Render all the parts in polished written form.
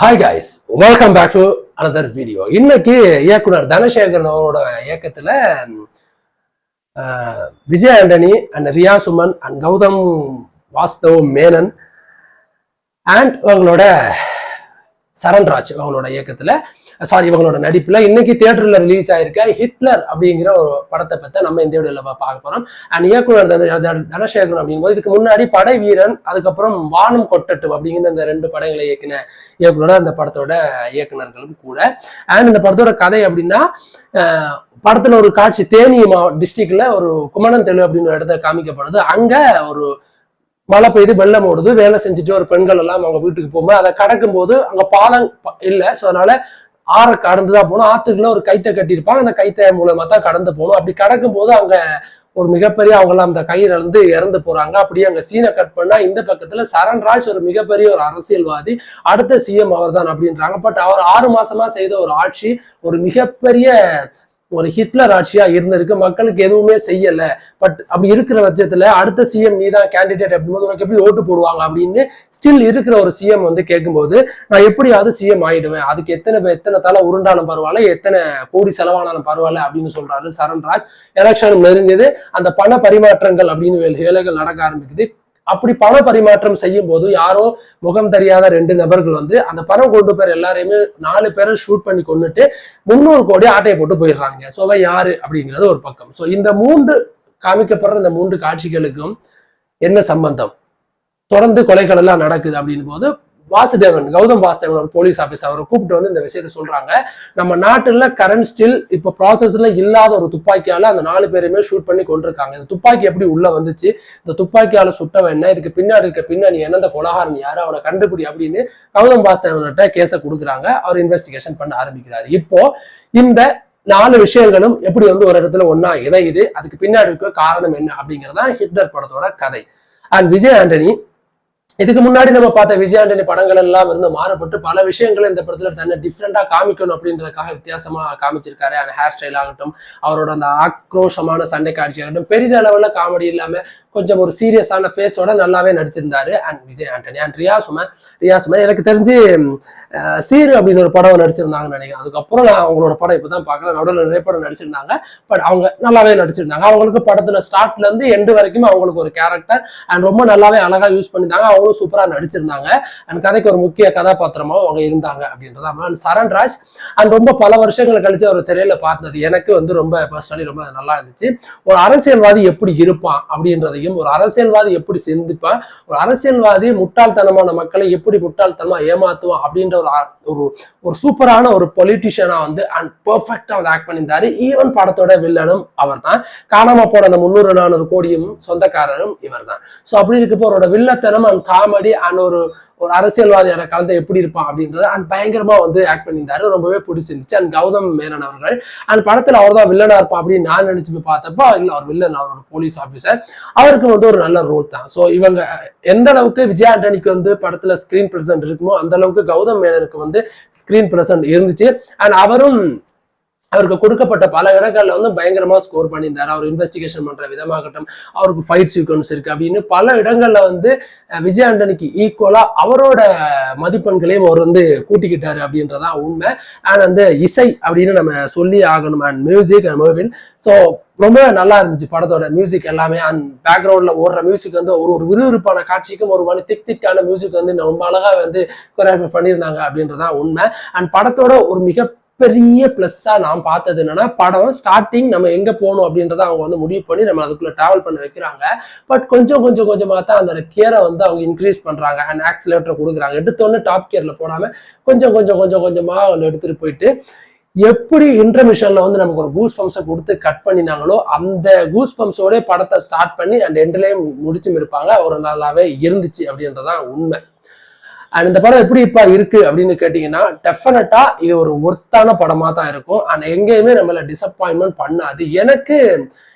Hi guys, welcome back to another video. இன்னைக்கு இயக்குனர் தனசேகரன் அவரோட இயக்கத்துல Vijay Antony and Ria Suman and Gautham Vasudev Menon and இவங்களோட சரண்ராஜ் அவங்களோட இயக்கத்துல இவங்களோட நடிப்புல இன்னைக்கு தியேட்டர்ல ரிலீஸ் ஆயிருக்க ஹிட்லர் அப்படிங்கிற ஒரு படத்தை பத்தி நம்ம இந்த வீடியோல பார்க்க போறோம். அண்ட் இயக்குனர் தனசேகரன் அப்படிங்கும்போது இதுக்கு முன்னாடி படை வீரன், அதுக்கப்புறம் வானம் கொட்டட்டும் அப்படிங்கிற இந்த 2 படங்களை இயக்கின இயக்குனர் அந்த படத்தோட இயக்குனர்களும் கூட. அண்ட் இந்த படத்தோட கதை அப்படின்னா, படத்துல ஒரு காட்சி தேனி டிஸ்ட்ரிக்ட்ல ஒரு குமணன் தெரு அப்படின்னு ஒரு இடத்த காமிக்கப்படுது. அங்க ஒரு மழை பெய்து வெள்ளம் ஓடுது. வேலை செஞ்சுட்டு ஒரு பெண்கள் எல்லாம் அவங்க வீட்டுக்கு போகும்போது அதை கடக்கும் போது அங்க பாலம் இல்லை. ஸோ அதனால ஆறை கடந்துதான் போகணும். ஆத்துக்குள்ள ஒரு கைத்தை கட்டியிருப்பாங்க, அந்த கைத்தை மூலமா தான் கடந்து போகணும். அப்படி கடக்கும் போது அங்க ஒரு மிகப்பெரிய அவங்களாம் அந்த கயிறு இருந்து இறந்து போறாங்க. அப்படியே அங்க சீனை கட் பண்ணா இந்த பக்கத்துல சரண்ராஜ் ஒரு மிகப்பெரிய ஒரு அரசியல்வாதி, அடுத்த சிஎம் அவர் தான் அப்படின்றாங்க. பட் அவர் 6 மாசமா செய்த ஒரு ஆட்சி ஒரு மிகப்பெரிய ஒரு ஹிட்லர் ஆட்சியா இருந்திருக்கு. மக்களுக்கு எதுவுமே செய்யல. பட் அப்படி இருக்கிற பட்சத்துல அடுத்த சிஎம் நீதான் கேண்டிடேட் அப்படிங்கும்போது உனக்கு எப்படி ஓட்டு போடுவாங்க அப்படின்னு ஸ்டில் இருக்கிற ஒரு சிஎம் வந்து கேட்கும்போது, நான் எப்படியாவது சிஎம் ஆயிடுவேன், அதுக்கு எத்தனை தலை உருண்டாலும் பரவாயில்ல, எத்தனை கோடி செலவானாலும் பரவாயில்ல அப்படின்னு சொல்றாரு சரண்ராஜ். எலெக்ஷன் நெருங்குது, அந்த பண பரிமாற்றங்கள் அப்படின்னு வேலைகள் நடக்க ஆரம்பிக்குது. அப்படி பண பரிமாற்றம் செய்யும் போது யாரோ முகம் தெரியாத 2 நபர்கள் வந்து அந்த பணம் கொண்டு போய் எல்லாரையுமே 4 பேரை ஷூட் பண்ணி கொண்டுட்டு 300 கோடி ஆட்டையை போட்டு போயிடுறாங்க. ஸோ யாரு அப்படிங்கிறது ஒரு பக்கம். ஸோ இந்த 3 காமிக்கப்படுற இந்த 3 காட்சிகளுக்கும் என்ன சம்பந்தம்? தொடர்ந்து கொலைகள் எல்லாம் நடக்குது அப்படின் போது கௌதம் வாசுதேவன் ஒரு போலீஸ் ஆபீசர் அவரை கூப்பிட்டு வந்து இந்த விஷயத்த சொல்றாங்க. நம்ம நாட்டுல கரண்ட் ஸ்டில் இப்ப ப்ராசஸ்ல இல்லாத ஒரு துப்பாக்கியால அந்த 4 பேருமே ஷூட் பண்ணி கொண்டிருக்காங்க. இந்த துப்பாக்கி எப்படி உள்ள வந்துச்சு, இந்த துப்பாக்கியால சுட்டவன் என்ன, இதுக்கு பின்னாடி இருக்க பின்னாடி என்ன, இந்த கொலகாரன் யாரு, அவனை கண்டுபிடி அப்படின்னு கௌதம் வாசுதேவன்கிட்ட கேஸை கொடுக்குறாங்க. அவர் இன்வெஸ்டிகேஷன் பண்ண ஆரம்பிக்கிறாரு. இப்போ இந்த 4 விஷயங்களும் எப்படி வந்து ஒரு இடத்துல ஒன்னா இணையுது, அதுக்கு பின்னாடி இருக்க காரணம் என்ன அப்படிங்கறதா ஹிட்லர் படத்தோட கதை. அண்ட் விஜய் ஆண்டனி இதுக்கு முன்னாடி நம்ம பார்த்த விஜய் ஆண்டனி படங்கள் எல்லாம் இருந்து மாறுபட்டு பல விஷயங்களை இந்த படத்துல தன்னை டிஃப்ரெண்டா காமிக்கணும் அப்படின்றதுக்காக வித்தியாசமா காமிச்சிருக்காரு. அந்த ஹேர் ஸ்டைல் ஆகட்டும், அவரோட அந்த ஆக்ரோஷமான சண்டை காட்சி ஆகட்டும், பெரிய அளவுல காமெடி இல்லாம கொஞ்சம் ஒரு சீரியஸான ஃபேஸோட நல்லாவே நடிச்சிருந்தாரு அண்ட் விஜய் ஆண்டனி. அண்ட் ரியா சுமன் எனக்கு தெரிஞ்சு சீரு அப்படின்னு ஒரு படம் நடிச்சிருந்தாங்கன்னு நினைக்கிறேன். அதுக்கப்புறம் நான் அவங்களோட படம் இப்பதான் பார்க்கல. நடுவில் நிறைய படம் நடிச்சிருந்தாங்க. பட் அவங்க நல்லாவே நடிச்சிருந்தாங்க. அவங்களுக்கு படத்துல ஸ்டார்ட்ல இருந்து எண்டு வரைக்கும் அவங்களுக்கு ஒரு கேரக்டர் அண்ட் ரொம்ப நல்லாவே அழகா யூஸ் பண்ணியிருந்தாங்க. அவங்க சூப்பரா நடிச்சிருந்தாங்க. அண்ட் கதைக்கு ஒரு முக்கிய கதாபாத்திரமாவும் அவங்க இருந்தாங்க அப்படின்றதா. அண்ட் சரண்ராஜ் அண்ட் ரொம்ப பல வருஷங்கள் கழிச்சு அவர் திரையில பார்த்தது எனக்கு வந்து ரொம்ப பர்சனலி ரொம்ப நல்லா இருந்துச்சு. ஒரு அரசியல்வாதி எப்படி இருப்பான் அப்படின்றதையும், ஒரு அரசியல்வாதி எப்படி சிந்திப்பான், ஒரு அரசியல்வாதி முட்டாள்தனமான மக்களை எப்படி முட்டாள்தனமா ஏமாத்துவான் அப்படின்ற ஒரு சூப்பரான ஒரு பொலிட்டிஷியனா வந்து அண்ட் பெர்ஃபெக்டா வந்து ஆக்ட் பண்ணியிருந்தாரு. ஈவன் படத்தோட வில்லனும் அவர் தான். காணாம போன அந்த 300-400 கோடியும் சொந்தக்காரரும் இவர் தான். ஸோ அப்படி இருக்கப்போ அவரோட வில்லத்தனம் அண்ட் காமெடி அண்ட் ஒரு அரசியல்வாதியான காலத்தை எப்படி இருப்பான் அப்படின்றத அண்ட் பயங்கரமா வந்து ஆக்ட் பண்ணியிருந்தாரு. ரொம்பவே பிடிச்சிருந்துச்சு. அண்ட் கௌதம் மேனன் அவர்கள் அண்ட் படத்துல அவர் தான் வில்லனா இருப்பான் அப்படின்னு நான் நினைச்சு போய் பார்த்தப்போ இல்லை, அவர் வில்லன், அவரோட போலீஸ் ஆபீசர். அவருக்கு வந்து ஒரு நல்ல ரோல் தான். ஸோ இவங்க எந்த அளவுக்கு விஜய் ஆண்டனிக்கு வந்து படத்துல ஸ்கிரீன் பிரசன்ட் இருக்குமோ அந்த அளவுக்கு கௌதம் மேனனுக்கு வந்து ஸ்கிரீன் பிரசன்ட் இருந்துச்சு. அண்ட் அவருக்கு கொடுக்கப்பட்ட பல இடங்கள்ல வந்து பயங்கரமா ஸ்கோர் பண்ணியிருந்தாரு. அவர் இன்வெஸ்டிகேஷன் பண்ற விதமாகட்டும், அவருக்கு ஃபைட் சீக்வன்ஸ் இருக்கு அப்படின்னு பல இடங்கள்ல வந்து விஜய் ஆண்டனிக்கு ஈக்குவலா அவரோட மதிப்பெண்களையும் அவர் வந்து கூட்டிக்கிட்டாரு அப்படின்றதான் உண்மை. அண்ட் அந்த இசை அப்படின்னு நம்ம சொல்லி ஆகணும். And music and moving so ரொம்ப நல்லா இருந்துச்சு படத்தோட மியூசிக் எல்லாமே. அண்ட் பேக்ரவுண்ட்ல ஓடுற மியூசிக் வந்து ஒரு விறுவிறுப்பான காட்சிக்கும் ஒரு மாதிரி திக்கான மியூசிக் வந்து ரொம்ப அழகா வந்து கொரியோகிராஃபி பண்ணியிருந்தாங்க அப்படின்றதான் உண்மை. அண்ட் படத்தோட ஒரு பெரிய பிளஸ்ஸா நான் பார்த்தது என்னன்னா, படம் ஸ்டார்டிங் நம்ம எங்க போகணும் அப்படின்றத அவங்க வந்து முடிவு பண்ணி நம்ம அதுக்குள்ள டிராவல் பண்ண வைக்கிறாங்க. பட் கொஞ்சமா தான் அந்த கியரை வந்து அவங்க இன்க்ரீஸ் பண்றாங்க அண்ட் ஆக்சிலேட்டர் கொடுக்குறாங்க. எடுத்தோன்னு டாப் கியர்ல போடாம கொஞ்சமா அவங்க எடுத்துட்டு போயிட்டு எப்படி இன்டர்மிஷன்ல வந்து நமக்கு ஒரு கூஸ் பம்ப்ஸை கொடுத்து கட் பண்ணினாங்களோ அந்த கூஸ் பம்ப்ஸோட படத்தை ஸ்டார்ட் பண்ணி அண்ட் எண்ட்லயும் முடிச்சும் இருப்பாங்க. ஒரு நல்லாவே இருந்துச்சு அப்படின்றதான் உண்மை. அண்ட் இந்த படம் எப்படி இப்ப இருக்கு அப்படின்னு கேட்டீங்கன்னா, டெஃபினட்டா இது ஒரு ஒர்த்தான படமா தான் இருக்கும். அண்ட் எங்கேயுமே நம்மள டிசப்பாயின்மெண்ட் பண்ணாது. எனக்கு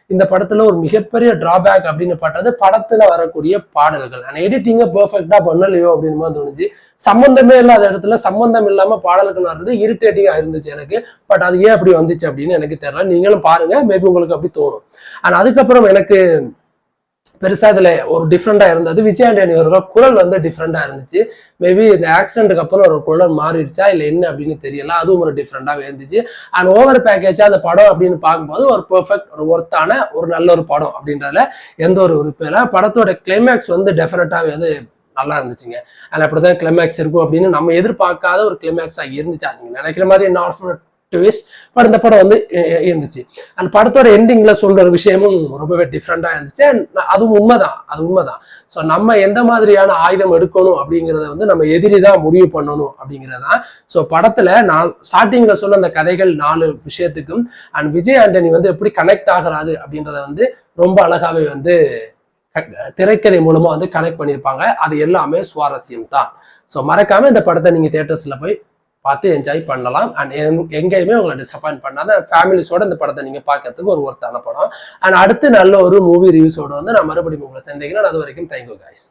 இந்த படத்துல ஒரு மிகப்பெரிய டிராபேக் அப்படின்னு பட்டது படத்துல வரக்கூடிய பாடல்கள். அண்ட் எடிட்டிங்க பெர்ஃபெக்டா பண்ணலையோ அப்படின்னு தோணுச்சு. சம்பந்தமே இல்லாத இடத்துல சம்பந்தம் இல்லாம பாடல்கள் வர்றது இரிட்டேட்டிங்கா இருந்துச்சு எனக்கு. பட் அது ஏன் அப்படி வந்துச்சு அப்படின்னு எனக்கு தெரியல. நீங்களும் பாருங்க, மேபி உங்களுக்கு அப்படி தோணும். அண்ட் அதுக்கப்புறம் எனக்கு பெருசா இதுல ஒரு டிஃப்ரெண்டா இருந்தது. விஜய் ஆண்டனி அவரோட குரல் வந்து டிஃப்ரெண்டா இருந்துச்சு. மேபி இந்த ஆக்சிடென்ட்க்கு அப்புறம் ஒரு குரல் மாறிடுச்சா இல்ல என்ன அப்படின்னு தெரியல, அதுவும் ஒரு டிஃப்ரெண்டாவே இருந்துச்சு. அண்ட் ஓவர் பேக்கேஜா அந்த படம் அப்படின்னு பார்க்கும்போது ஒரு பெர்ஃபெக்ட் ஒரு ஒர்த்தான ஒரு நல்ல ஒரு படம் அப்படின்றதுல எந்த ஒரு உறுப்பு இல்லை. படத்தோட கிளைமேக்ஸ் வந்து டெஃபினட்டாவே வந்து நல்லா இருந்துச்சுங்க. அண்ட் அப்படிதான் கிளைமேக்ஸ் இருக்கும் அப்படின்னு நம்ம எதிர்பார்க்காத ஒரு கிளைமேக்ஸா இருந்துச்சா, நீங்க நினைக்கிற மாதிரி நார்மல் ட்விஸ்ட், பட் இந்த படம் வந்து இருந்துச்சு. அந்த படத்தோட எண்டிங்ல சொல்ற ஒரு விஷயமும் ரொம்பவே டிஃப்ரெண்டா இருந்துச்சு. அதுவும் உண்மைதான். ஸோ நம்ம எந்த மாதிரியான ஆயுதம் எடுக்கணும் அப்படிங்கிறத வந்து நம்ம எதிரி தான் முடிவு பண்ணணும் அப்படிங்கிறதான். ஸோ படத்துல நான் ஸ்டார்டிங்ல சொன்ன அந்த கதைகள் 4 விஷயத்துக்கும் அண்ட் விஜய் ஆண்டனி வந்து எப்படி கனெக்ட் ஆகிறாரு அப்படின்றத வந்து ரொம்ப அழகாவே வந்து திரைக்கதை மூலமா வந்து கனெக்ட் பண்ணியிருப்பாங்க. அது எல்லாமே சுவாரஸ்யம் தான். ஸோ மறக்காம இந்த படத்தை நீங்க தியேட்டர்ஸ்ல போய் பார்த்து என்ஜாய் பண்ணலாம். அண்ட் எங்கேயுமே உங்களை டிசப்பாயின்ட் பண்ணாத ஃபேமிலிஸோட இந்த படத்தை நீங்க பார்க்கறதுக்கு ஒரு ஒர்த்தான படம். அண்ட் அடுத்து நல்ல ஒரு மூவி ரிவ்யூஸோட வந்து நான் மறுபடியும் உங்களை சந்திக்கிறேன். அது வரைக்கும் தேங்க்யூ கைஸ்.